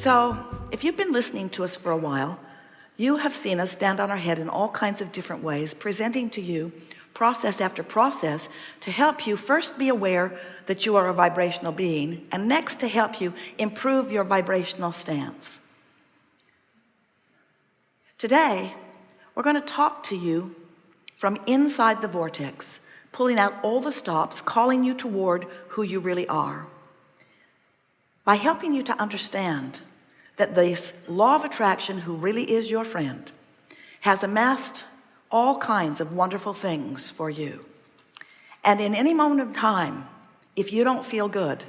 So if you've been listening to us for a while, you have seen us stand on our head in all kinds of different ways, presenting to you process after process to help you first be aware that you are a vibrational being, and next to help you improve your vibrational stance. Today, we're going to talk to you from inside the vortex, pulling out all the stops, calling you toward who you really are, by helping you to understand that this law of attraction, who really is your friend, has amassed all kinds of wonderful things for you. And in any moment of time, if you don't feel good,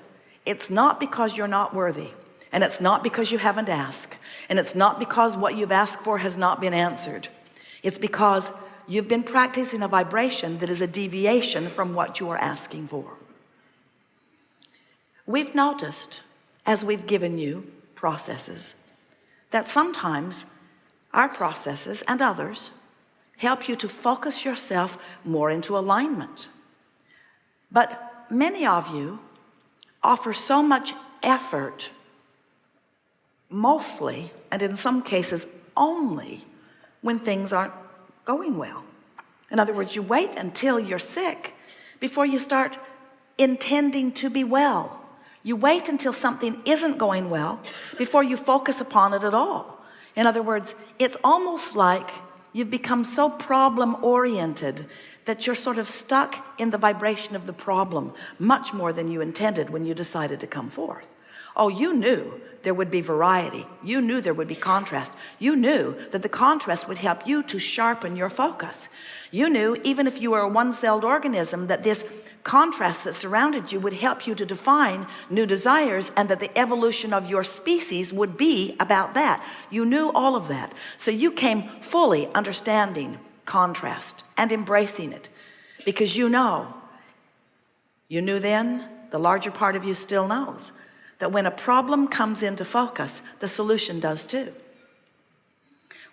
it's not because you're not worthy, and it's not because you haven't asked, and it's not because what you've asked for has not been answered. It's because you've been practicing a vibration that is a deviation from what you are asking for. We've noticed, as we've given you processes, that sometimes our processes and others help you to focus yourself more into alignment. But many of you offer so much effort, mostly, and in some cases only, when things aren't going well. In other words, you wait until you're sick before you start intending to be well. You wait until something isn't going well before you focus upon it at all. In other words, it's almost like you've become so problem-oriented that you're sort of stuck in the vibration of the problem much more than you intended when you decided to come forth. Oh, you knew there would be variety. You knew there would be contrast. You knew that the contrast would help you to sharpen your focus. You knew, even if you were a one-celled organism, that this contrast that surrounded you would help you to define new desires, and that the evolution of your species would be about that. You knew all of that. So you came fully understanding contrast and embracing it, because you knew then, the larger part of you still knows, that when a problem comes into focus, the solution does too.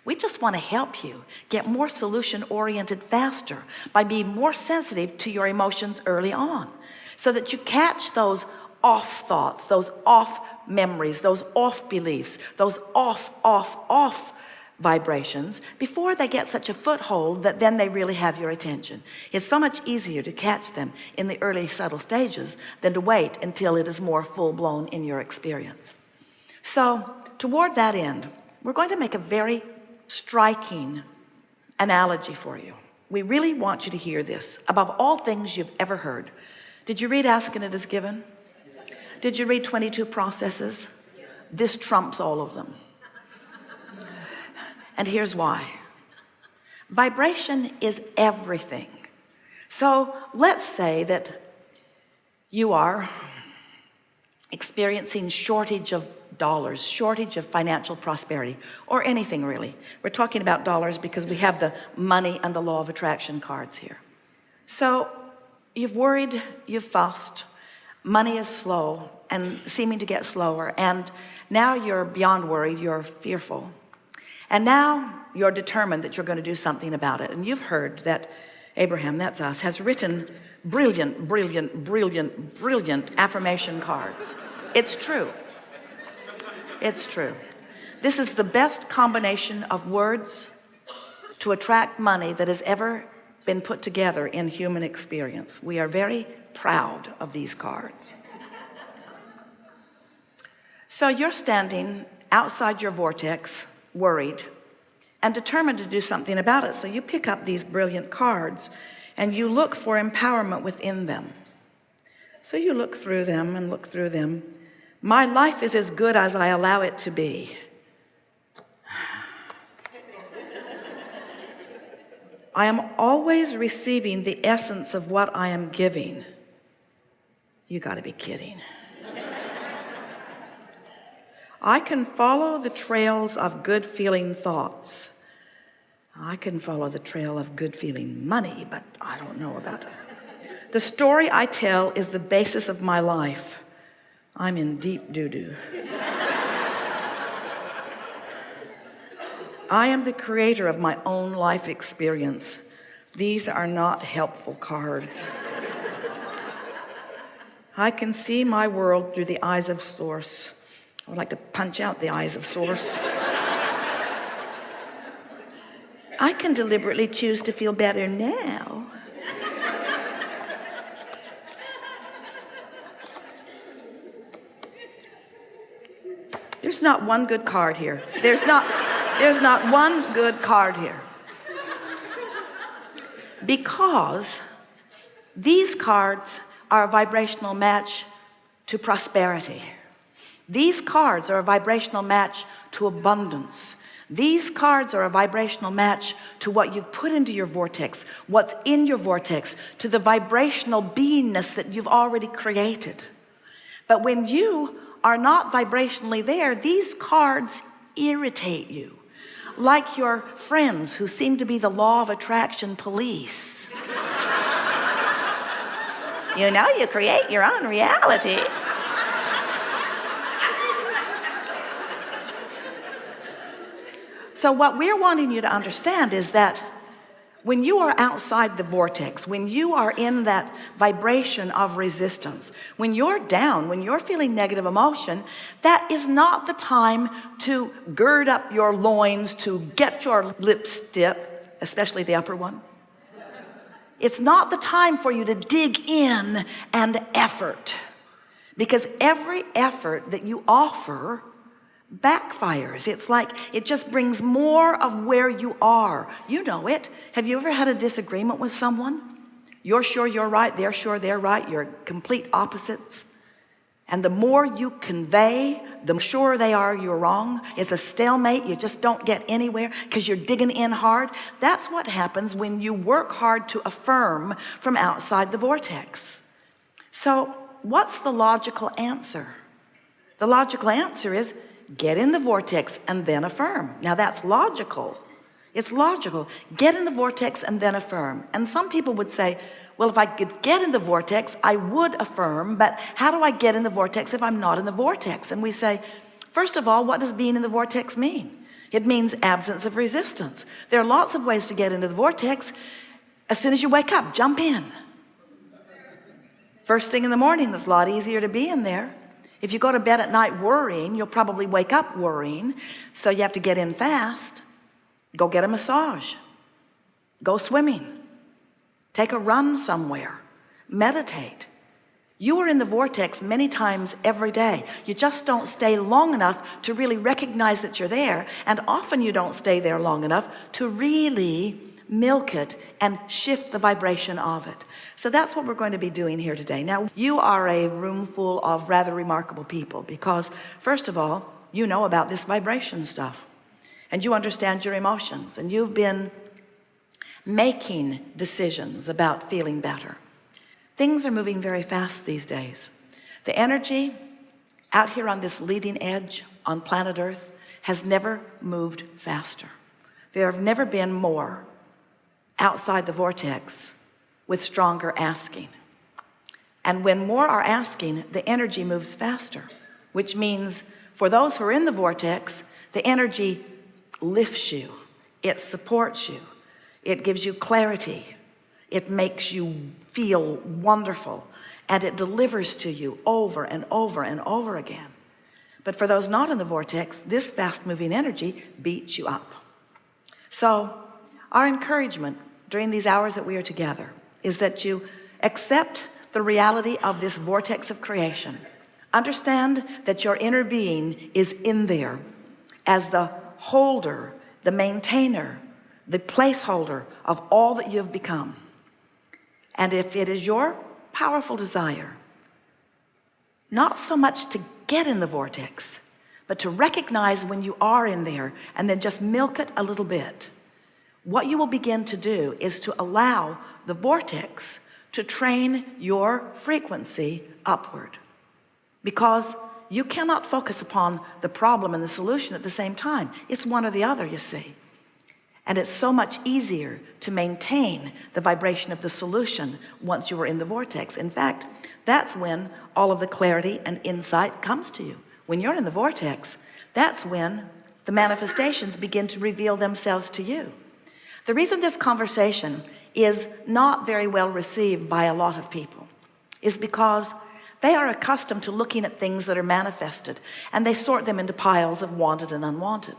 We just want to help you get more solution-oriented faster by being more sensitive to your emotions early on, so that you catch those off thoughts, those off memories, those off beliefs, those off vibrations before they get such a foothold that then they really have your attention. It's so much easier to catch them in the early subtle stages than to wait until it is more full-blown in your experience. So toward that end, we're going to make a very striking analogy for you. We really want you to hear this above all things you've ever heard. Did you read Ask and It Is Given? Did you read 22 Processes? This trumps all of them. And here's why. Vibration is everything. So let's say that you are experiencing shortage of dollars, shortage of financial prosperity, or anything really. We're talking about dollars because we have the money and the law of attraction cards here. So you've worried, you've fussed, money is slow and seeming to get slower, and now you're beyond worried, you're fearful. And now you're determined that you're going to do something about it. And you've heard that Abraham, that's us, has written brilliant affirmation cards. It's true. It's true. This is the best combination of words to attract money that has ever been put together in human experience. We are very proud of these cards. So you're standing outside your vortex, worried and determined to do something about it. So you pick up these brilliant cards and you look for empowerment within them. So you look through them and look through them. My life is as good as I allow it to be. I am always receiving the essence of what I am giving. You got to be kidding. I can follow the trails of good feeling thoughts. I can follow the trail of good feeling money, but I don't know about it. The story I tell is the basis of my life. I'm in deep doo-doo. I am the creator of my own life experience. These are not helpful cards. I can see my world through the eyes of Source. I would like to punch out the eyes of source. I can deliberately choose to feel better now. There's not one good card here. There's not one good card here. Because these cards are a vibrational match to prosperity. These cards are a vibrational match to abundance. These cards are a vibrational match to what you've put into your vortex, what's in your vortex, to the vibrational beingness that you've already created. But when you are not vibrationally there, these cards irritate you, like your friends who seem to be the law of attraction police. You know, you create your own reality. So what we're wanting you to understand is that when you are outside the vortex, when you are in that vibration of resistance, when you're down, when you're feeling negative emotion, that is not the time to gird up your loins, to get your lips stiff, especially the upper one. It's not the time for you to dig in and effort, because every effort that you offer backfires. It's like it just brings more of where you are. You know it. Have you ever had a disagreement with someone? You're sure you're right, they're sure they're right, you're complete opposites. And the more you convey, the sure they are you're wrong. It's a stalemate. You just don't get anywhere because you're digging in hard. That's what happens when you work hard to affirm from outside the vortex. So what's the logical answer? The logical answer is get in the vortex and then affirm. Now that's logical. It's logical. Get in the vortex and then affirm. And some people would say, well, if I could get in the vortex, I would affirm, but how do I get in the vortex if I'm not in the vortex? And we say, first of all, what does being in the vortex mean? It means absence of resistance. There are lots of ways to get into the vortex. As soon as you wake up, jump in. First thing in the morning, it's a lot easier to be in there. If you go to bed at night worrying, you'll probably wake up worrying. So you have to get in fast. Go get a massage. Go swimming. Take a run somewhere. Meditate. You are in the vortex many times every day. You just don't stay long enough to really recognize that you're there. And often you don't stay there long enough to really milk it and shift the vibration of it. So that's what we're going to be doing here today. Now, you are a room full of rather remarkable people because, first of all, you know about this vibration stuff and you understand your emotions and you've been making decisions about feeling better. Things are moving very fast these days. The energy out here on this leading edge on planet Earth has never moved faster. There have never been more outside the vortex with stronger asking. And when more are asking, the energy moves faster, which means for those who are in the vortex, the energy lifts you, it supports you, it gives you clarity, it makes you feel wonderful, and it delivers to you over and over and over again. But for those not in the vortex, this fast-moving energy beats you up. So our encouragement during these hours that we are together is that you accept the reality of this vortex of creation. Understand that your inner being is in there as the holder, the maintainer, the placeholder of all that you have become. And if it is your powerful desire, not so much to get in the vortex, but to recognize when you are in there and then just milk it a little bit, what you will begin to do is to allow the vortex to train your frequency upward, because you cannot focus upon the problem and the solution at the same time. It's one or the other, you see. And it's so much easier to maintain the vibration of the solution once you are in the vortex. In fact, that's when all of the clarity and insight comes to you. When you're in the vortex, that's when the manifestations begin to reveal themselves to you. The reason this conversation is not very well received by a lot of people is because They are accustomed to looking at things that are manifested, and they sort them into piles of wanted and unwanted.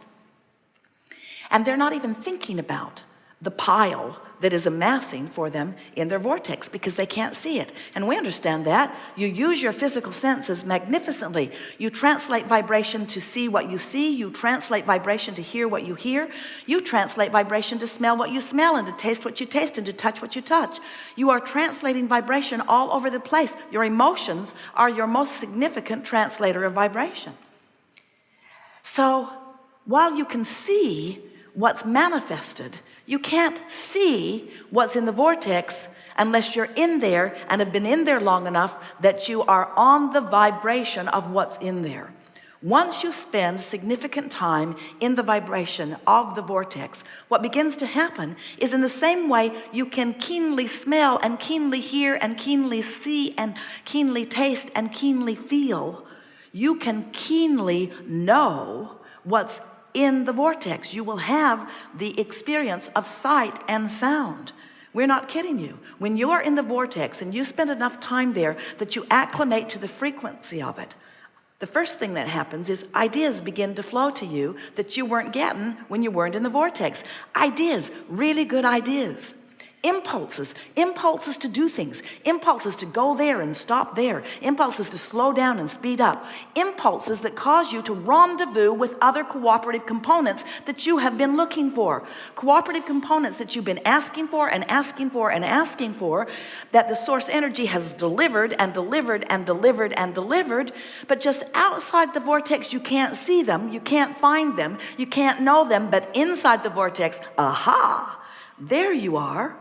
And they're not even thinking about the pile that is amassing for them in their vortex, because they can't see it. And we understand that. You use your physical senses magnificently. You translate vibration to see what you see. You translate vibration to hear what you hear. You translate vibration to smell what you smell, and to taste what you taste, and to touch what you touch. You are translating vibration all over the place. Your emotions are your most significant translator of vibration. So while you can see what's manifested, you can't see what's in the vortex unless you're in there and have been in there long enough that you are on the vibration of what's in there. Once you spend significant time in the vibration of the vortex, what begins to happen is, in the same way you can keenly smell and keenly hear and keenly see and keenly taste and keenly feel, you can keenly know what's in the vortex. You will have the experience of sight and sound. We're not kidding you. When you are in the vortex and you spend enough time there that you acclimate to the frequency of it, the first thing that happens is ideas begin to flow to you that you weren't getting when you weren't in the vortex. Ideas, really good ideas. Impulses to do things, impulses to go there and stop there, impulses to slow down and speed up, impulses that cause you to rendezvous with other cooperative components that you have been looking for, cooperative components that you've been asking for and asking for and asking for, that the source energy has delivered and delivered and delivered and delivered, but just outside the vortex you can't see them, you can't find them, you can't know them, but inside the vortex, aha, there you are.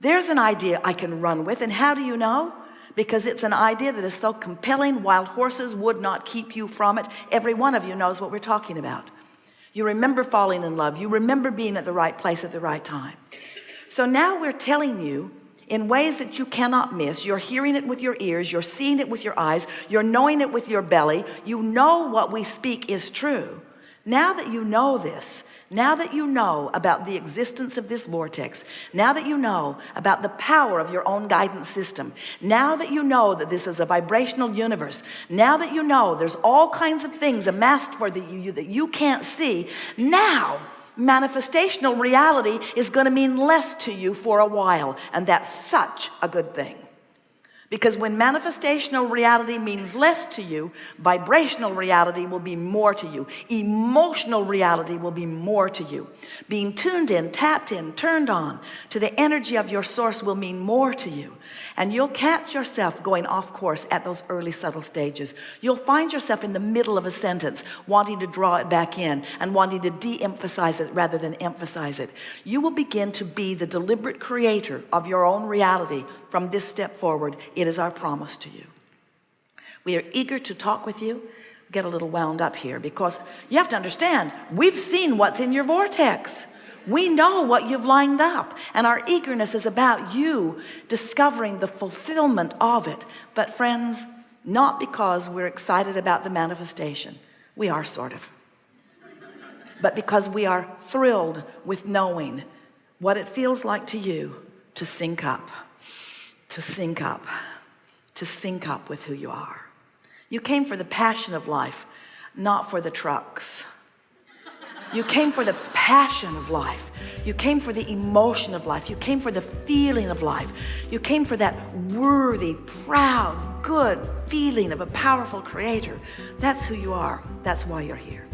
There's an idea I can run with. And how do you know? Because it's an idea that is so compelling, wild horses would not keep you from it. Every one of you knows what we're talking about. You remember falling in love. You remember being at the right place at the right time. So now we're telling you in ways that you cannot miss. You're hearing it with your ears. You're seeing it with your eyes. You're knowing it with your belly. You know what we speak is true. Now that you know this, now that you know about the existence of this vortex, now that you know about the power of your own guidance system, now that you know that this is a vibrational universe, now that you know there's all kinds of things amassed for you that you can't see, now manifestational reality is going to mean less to you for a while, and that's such a good thing. Because when manifestational reality means less to you, vibrational reality will be more to you. Emotional reality will be more to you. Being tuned in, tapped in, turned on to the energy of your source will mean more to you. And you'll catch yourself going off course at those early subtle stages. You'll find yourself in the middle of a sentence wanting to draw it back in and wanting to de-emphasize it rather than emphasize it. You will begin to be the deliberate creator of your own reality from this step forward. It is our promise to you. We are eager to talk with you. Get a little wound up here because you have to understand, we've seen what's in your vortex. We know what you've lined up, and our eagerness is about you discovering the fulfillment of it. But friends, not because we're excited about the manifestation. We are sort of. But because we are thrilled with knowing what it feels like to you to sync up, to sync up, to sync up with who you are. You came for the passion of life, not for the trucks. You came for the passion of life. You came for the emotion of life. You came for the feeling of life. You came for that worthy, proud, good feeling of a powerful creator. That's who you are. That's why you're here.